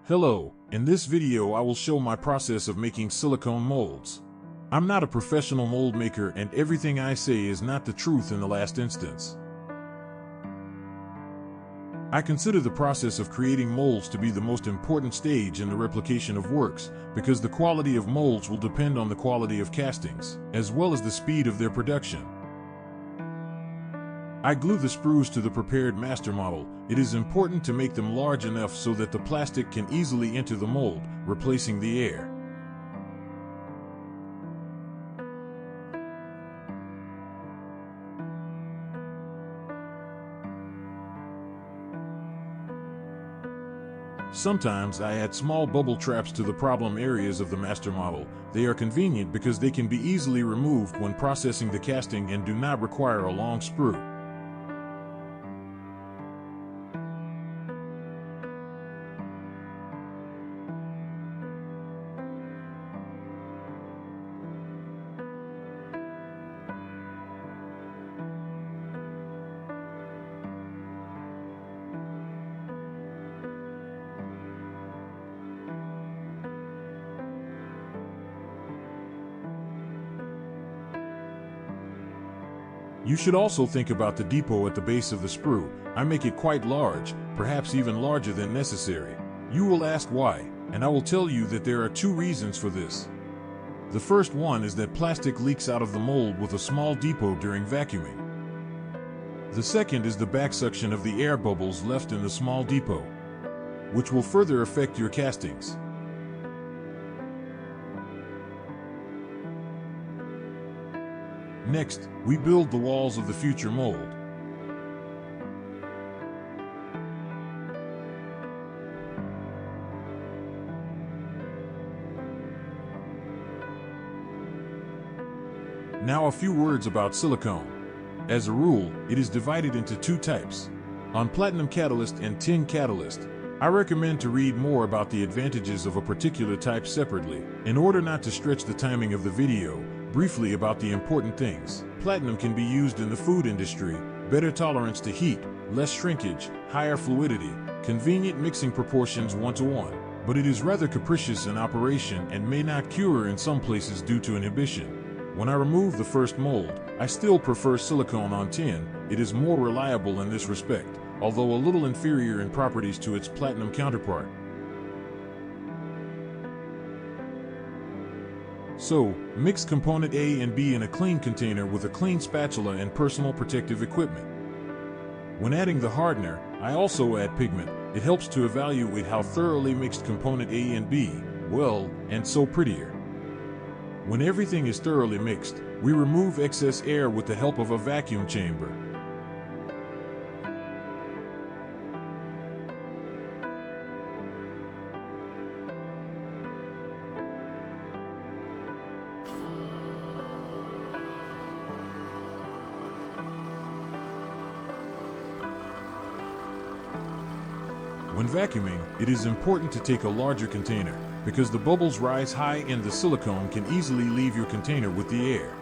Hello, in this video I will show my process of making silicone molds. I'm not a professional mold maker and everything I say is not the truth in the last instance. I consider the process of creating molds to be the most important stage in the replication of works, because the quality of molds will depend on the quality of castings, as well as the speed of their production. I glue the sprues to the prepared master model. It is important to make them large enough so that the plastic can easily enter the mold, replacing the air. Sometimes I add small bubble traps to the problem areas of the master model. They are convenient because they can be easily removed when processing the casting and do not require a long sprue. You should also think about the depot at the base of the sprue. I make it quite large, perhaps even larger than necessary. You will ask why, and I will tell you that there are two reasons for this. The first one is that plastic leaks out of the mold with a small depot during vacuuming. The second is the back suction of the air bubbles left in the small depot, which will further affect your castings. Next, we build the walls of the future mold. Now a few words about silicone. As a rule, it is divided into two types: on platinum catalyst and tin catalyst. I recommend to read more about the advantages of a particular type separately. In order not to stretch the timing of the video, briefly about the important things. Platinum can be used in the food industry: better tolerance to heat, less shrinkage, higher fluidity, convenient mixing proportions 1:1. But it is rather capricious in operation and may not cure in some places due to inhibition. When I remove the first mold, I still prefer silicone on tin. It is more reliable in this respect, although a little inferior in properties to its platinum counterpart. So, mix component A and B in a clean container with a clean spatula and personal protective equipment. When adding the hardener, I also add pigment. It helps to evaluate how thoroughly mixed component A and B, well, and so prettier. When everything is thoroughly mixed, we remove excess air with the help of a vacuum chamber. When vacuuming, it is important to take a larger container, because the bubbles rise high and the silicone can easily leave your container with the air.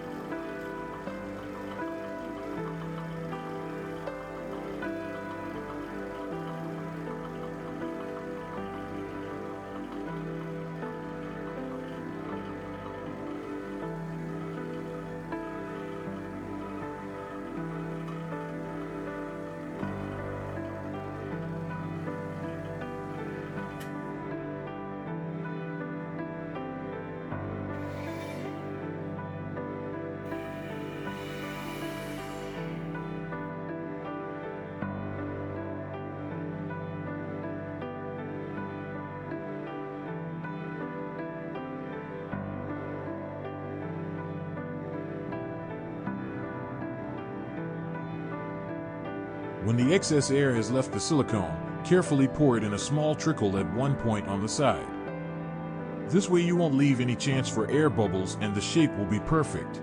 When the excess air has left the silicone, carefully pour it in a small trickle at one point on the side. This way you won't leave any chance for air bubbles and the shape will be perfect.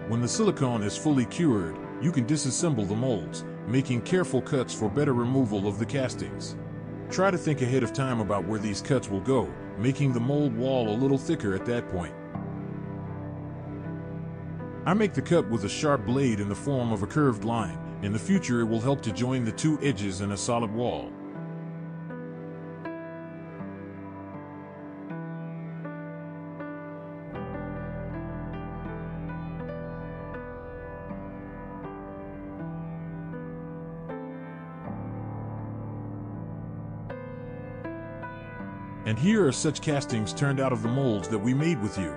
When the silicone is fully cured, you can disassemble the molds, making careful cuts for better removal of the castings. Try to think ahead of time about where these cuts will go, making the mold wall a little thicker at that point. I make the cut with a sharp blade in the form of a curved line. In the future, it will help to join the two edges in a solid wall. And here are such castings turned out of the molds that we made with you.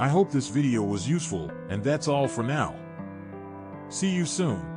I hope this video was useful, and that's all for now. See you soon.